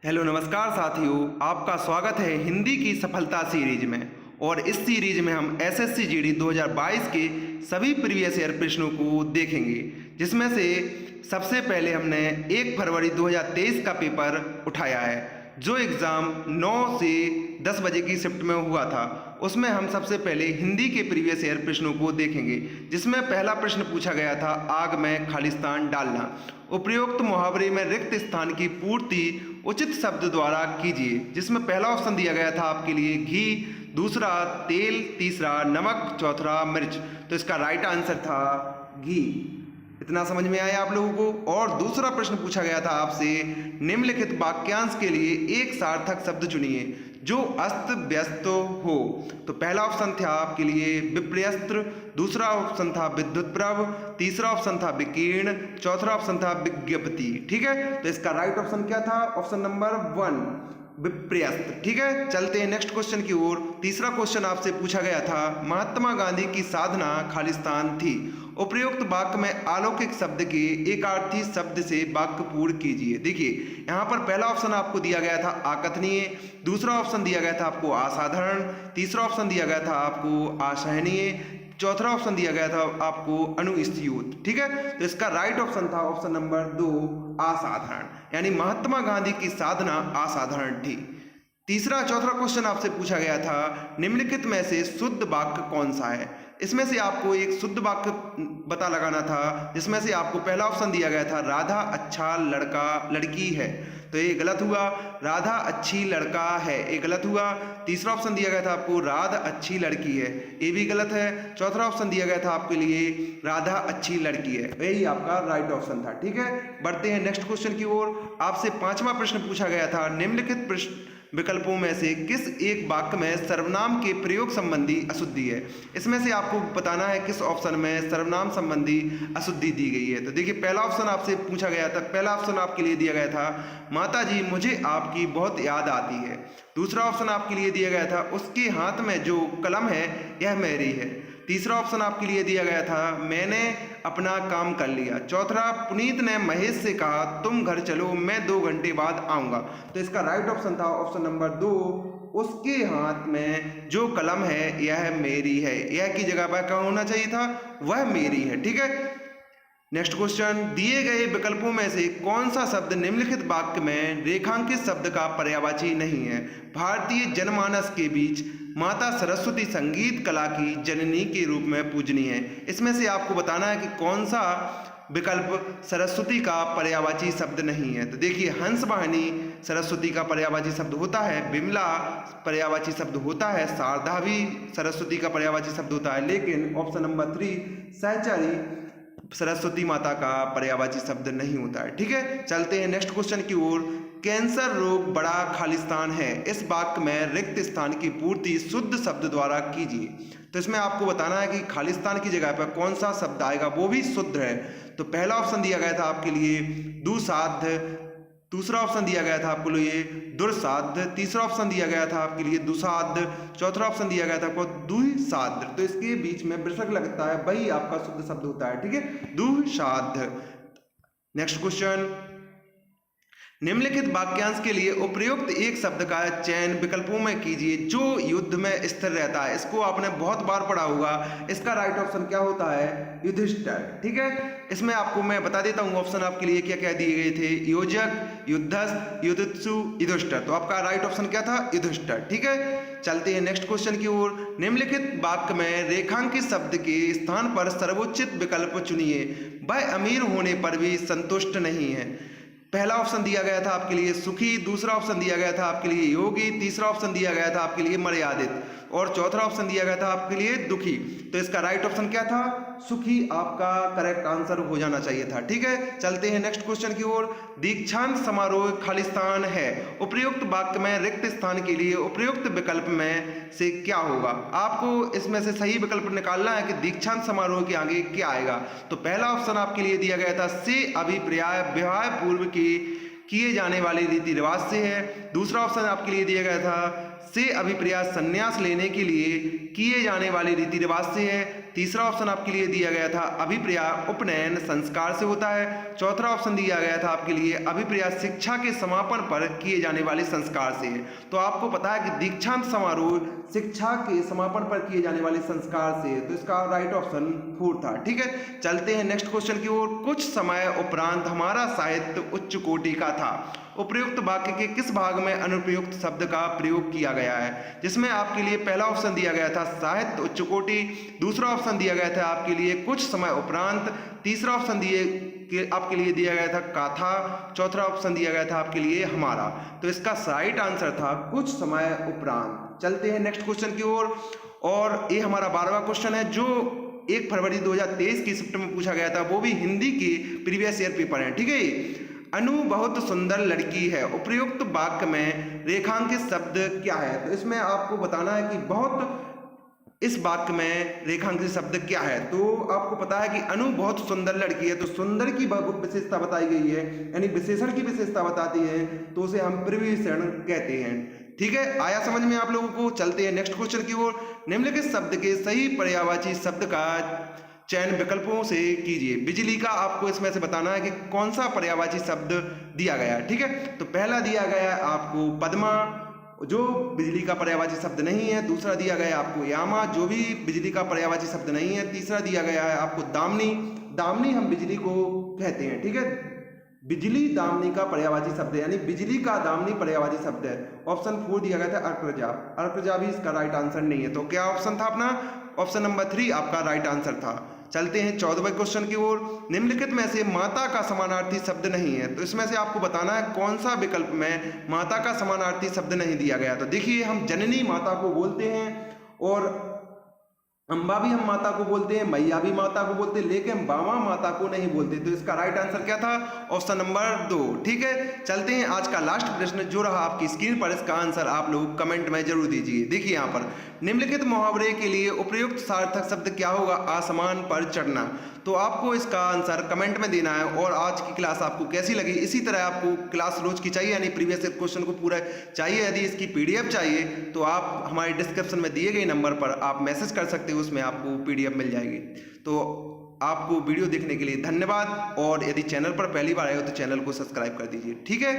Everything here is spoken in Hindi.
हेलो नमस्कार साथियों, आपका स्वागत है हिंदी की सफलता सीरीज में। और इस सीरीज में हम एसएससी जीडी 2022 के सभी प्रीवियस ईयर प्रश्नों को देखेंगे, जिसमें से सबसे पहले हमने 1 फरवरी 2023 का पेपर उठाया है, जो एग्ज़ाम 9 से 10 बजे की शिफ्ट में हुआ था। उसमें हम सबसे पहले हिंदी के प्रीवियस ईयर प्रश्नों को देखेंगे, जिसमें पहला प्रश्न पूछा गया था आग में खालिस्तान डालना। उपरोक्त मुहावरे में रिक्त स्थान की पूर्ति उचित शब्द द्वारा कीजिए, जिसमें पहला ऑप्शन दिया गया था आपके लिए घी, दूसरा तेल, तीसरा नमक, चौथा मिर्च। तो इसका राइट आंसर था घी। इतना समझ में आया आप लोगों को। और दूसरा प्रश्न पूछा गया था आपसे, निम्नलिखित वाक्यांश के लिए एक सार्थक शब्द चुनिए जो अस्त व्यस्त हो। तो पहला ऑप्शन था आपके लिए विपर्यस्त्र, दूसरा ऑप्शन था विद्युत प्रभ, तीसरा ऑप्शन था विकीर्ण, चौथा ऑप्शन था विज्ञप्ति। ठीक है, तो इसका राइट ऑप्शन क्या था? Option number 1 विपर्यस्त्र। ठीक है, चलते हैं नेक्स्ट क्वेश्चन की ओर। तीसरा क्वेश्चन आपसे पूछा गया था, महात्मा गांधी की साधना खालिस्तान थी। उपयुक्त वाक्य में अलौकिक शब्द के एकार्थी शब्द से वाक्य पूर्ण कीजिए। देखिए यहाँ पर पहला ऑप्शन आपको दिया गया था अकथनीय, दूसरा ऑप्शन दिया गया था आपको असाधारण, तीसरा ऑप्शन दिया गया था आपको असहनीय, चौथा ऑप्शन दिया गया था आपको अनुस्यूत। ठीक है, तो इसका राइट ऑप्शन था ऑप्शन नंबर 2 असाधारण, यानी महात्मा गांधी की साधना असाधारण थी। तीसरा चौथा क्वेश्चन आपसे पूछा गया था, निम्नलिखित में से शुद्ध वाक्य कौन सा है। इसमें से आपको एक शुद्ध वाक्य पता लगाना था, जिसमें से आपको पहला ऑप्शन दिया गया था राधा अच्छा लड़का लड़की है, तो ये गलत हुआ। राधा अच्छी लड़का है, ये गलत हुआ। तीसरा ऑप्शन दिया गया था आपको राधा अच्छी लड़की है, ये भी गलत है। चौथा ऑप्शन दिया गया था आपके लिए राधा अच्छी लड़की है, यही आपका राइट ऑप्शन था। ठीक है, बढ़ते हैं नेक्स्ट क्वेश्चन की ओर। आपसे पांचवा प्रश्न पूछा गया था, निम्नलिखित प्रश्न विकल्पों में से किस एक वाक्य में सर्वनाम के प्रयोग संबंधी अशुद्धि है। इसमें से आपको बताना है किस ऑप्शन में सर्वनाम संबंधी अशुद्धि दी गई है। तो देखिए पहला ऑप्शन आपसे पूछा गया था, पहला ऑप्शन आपके लिए दिया गया था, माता जी मुझे आपकी बहुत याद आती है। दूसरा ऑप्शन आपके लिए दिया गया था, उसके हाथ में जो कलम है यह मेरी है। तीसरा ऑप्शन आपके लिए दिया गया था, मैंने अपना काम कर लिया। चौथा, पुनीत ने महेश से कहा तुम घर चलो, मैं 2 घंटे बाद आऊँगा। तो इसका राइट ऑप्शन था ऑप्शन नंबर 2, उसके हाथ में जो कलम है यह मेरी है। यह की जगह पर क्या होना चाहिए था? वह मेरी है। ठीक है, नेक्स्ट क्वेश्चन, दिए गए विकल्पों में से कौन सा शब्द निम्नलिखित वाक्य में रेखांकित शब्द का पर्यायवाची नहीं है। भारतीय जनमानस के बीच माता सरस्वती संगीत कला की जननी के रूप में पूजनीय है। इसमें से आपको बताना है कि कौन सा विकल्प सरस्वती का पर्यायवाची शब्द नहीं है। तो देखिए हंस वाहिनी सरस्वती का पर्यायवाची शब्द होता है, विमला पर्यायवाची शब्द होता है, शारदा भी सरस्वती का पर्यायवाची शब्द होता है, लेकिन ऑप्शन नंबर 3 सहचरी सरस्वती माता का पर्यायवाची शब्द नहीं होता है। ठीक है, चलते हैं नेक्स्ट क्वेश्चन की ओर। कैंसर रोग बड़ा खालिस्तान है, इस वाक्य में रिक्त स्थान की पूर्ति शुद्ध शब्द द्वारा कीजिए। तो इसमें आपको बताना है कि खालिस्तान की जगह पर कौन सा शब्द आएगा, वो भी शुद्ध है। तो पहला ऑप्शन दिया गया था आपके लिए दुसाध्य, दूसरा ऑप्शन दिया गया था आपके लिए दुर्साध्य, तीसरा ऑप्शन दिया गया था आपके लिए दुसाध्य, चौथा ऑप्शन दिया गया था आपको दुसाध्य। तो इसके बीच में विसर्ग लगता है, वही आपका शुद्ध शब्द होता है। ठीक है, दुसाध्य। नेक्स्ट क्वेश्चन, निम्नलिखित वाक्यांश के लिए उपयुक्त एक शब्द का चयन विकल्पों में कीजिए जो युद्ध में स्थिर रहता है। इसको आपने बहुत बार पढ़ा होगा। इसका राइट ऑप्शन क्या होता है? युधिष्ठिर। ठीक है, इसमें आपको मैं बता देता हूँ ऑप्शन आपके लिए क्या क्या दिए गए थे, योजक, युद्धस्थ, युधिष्ठिर, युधिष्ठिर। तो आपका राइट ऑप्शन क्या था? युधिष्ठिर। ठीक है, चलते हैं नेक्स्ट क्वेश्चन की ओर। निम्नलिखित वाक्य में रेखांकित शब्द के स्थान पर सर्वोचित विकल्प चुनिए। वह अमीर होने पर भी संतुष्ट नहीं है। पहला ऑप्शन दिया गया था आपके लिए सुखी, दूसरा ऑप्शन दिया गया था आपके लिए योगी, तीसरा ऑप्शन दिया गया था आपके लिए मर्यादित, और चौथा ऑप्शन दिया गया था आपके लिए दुखी। तो इसका राइट ऑप्शन क्या था? सुखी आपका करेक्ट आंसर हो जाना चाहिए था। ठीक है, चलते हैं नेक्स्ट क्वेश्चन की ओर। दीक्षांत समारोह खालिस्तान है, उपयुक्त वाक्य में रिक्त स्थान के लिए उपयुक्त विकल्प में से क्या होगा। आपको इसमें से सही विकल्प निकालना है कि दीक्षांत समारोह के आगे क्या आएगा। तो पहला ऑप्शन आपके लिए दिया गया था से अभिप्राय विवाह पूर्व के किए जाने वाले रीति रिवाज से है। दूसरा ऑप्शन आपके लिए दिया गया था से अभिप्राय संन्यास लेने के लिए किए जाने वाले रीति रिवाज से है। तीसरा ऑप्शन आपके लिए दिया गया था अभिप्रिया उपनयन संस्कार से होता है। चौथा ऑप्शन दिया गया था आपके लिए अभिप्रिया शिक्षा के समापन पर किए जाने वाले संस्कार से है। तो आपको पता है कि दीक्षांत समारोह शिक्षा के समापन पर किए जाने वाले संस्कार से, तो इसका राइट ऑप्शन 4 था। ठीक है, चलते हैं नेक्स्ट क्वेश्चन की ओर। कुछ समय उपरांत हमारा साहित्य उच्च कोटि का था। उपयुक्त वाक्य के किस भाग में अनुपयुक्त शब्द का प्रयोग किया गया है? जिसमें आपके लिए पहला ऑप्शन दिया गया था साहित्य उच्च कोटि, दूसरा ऑप्शन दिया गया था आपके लिए कुछ समय उपरांत, तीसरा ऑप्शन आपके लिए दिया गया था काथा, चौथा ऑप्शन दिया गया था आपके लिए हमारा। तो इसका राइट आंसर था कुछ समय उपरांत। चलते हैं नेक्स्ट क्वेश्चन की ओर, और ये हमारा 12वां क्वेश्चन है जो 1 फरवरी 2023 की शिफ्ट में पूछा गया था, वो भी हिंदी के प्रीवियस ईयर पेपर है। ठीक है, अनु बहुत सुंदर लड़की है, उपयुक्त वाक्य में रेखांकित शब्द क्या है? तो इसमें आपको बताना है कि बहुत, इस वाक्य में रेखांकित शब्द क्या है? तो आपको पता है कि अनु बहुत सुंदर लड़की है, तो सुंदर की विशेषता बताई गई है, यानी विशेषण की विशेषता बताती है, तो उसे हम प्रविशेषण कहते हैं। ठीक है, आया समझ में आप लोगों को? चलते हैं नेक्स्ट क्वेश्चन की ओर। निम्नलिखित शब्द के सही पर्यायवाची शब्द का चयन विकल्पों से कीजिए। बिजली का आपको इसमें से बताना है कि कौन सा पर्यायवाची शब्द दिया गया है। ठीक है, तो पहला दिया गया है आपको पद्मा, जो बिजली का पर्यायवाची शब्द नहीं है। दूसरा दिया गया है आपको यामा, जो भी बिजली का पर्यायवाची शब्द नहीं है। तीसरा दिया गया है आपको दामनी, दामनी हम बिजली को कहते हैं। ठीक है, बिजली दामनी का पर्यायवाची शब्द है, यानी बिजली का दामनी पर्यायवाची शब्द है। ऑप्शन 4 दिया गया था अर्कजा, अर्कजा भी इसका राइट आंसर नहीं है। तो क्या ऑप्शन था अपना? ऑप्शन नंबर 3 आपका राइट आंसर था। चलते हैं 14वें क्वेश्चन की ओर। निम्नलिखित में से माता का समानार्थी शब्द नहीं है, तो इसमें से आपको बताना है कौन सा विकल्प में माता का समानार्थी शब्द नहीं दिया गया। तो देखिए, हम जननी माता को बोलते हैं, और अम्बा भी हम माता को बोलते हैं, मैया भी माता को बोलते हैं, लेकिन बामा माता को नहीं बोलते। तो इसका राइट आंसर क्या था? Option number 2। ठीक है, चलते हैं आज का लास्ट प्रश्न जो रहा आपकी स्क्रीन पर, इसका आंसर आप लोग कमेंट में जरूर दीजिए। देखिए यहाँ पर, निम्नलिखित मुहावरे के लिए उपयुक्त सार्थक शब्द क्या होगा? आसमान पर चढ़ना। तो आपको इसका आंसर कमेंट में देना है। और आज की क्लास आपको कैसी लगी? इसी तरह आपको क्लास रोज की चाहिए, यानी प्रीवियस क्वेश्चन को पूरा चाहिए। यदि इसकी PDF चाहिए तो आप हमारे डिस्क्रिप्शन में दिए गए नंबर पर आप मैसेज कर सकते हो, उसमें आपको PDF मिल जाएगी। तो आपको वीडियो देखने के लिए धन्यवाद, और यदि चैनल पर पहली बार आए हो तो चैनल को सब्सक्राइब कर दीजिए। ठीक है।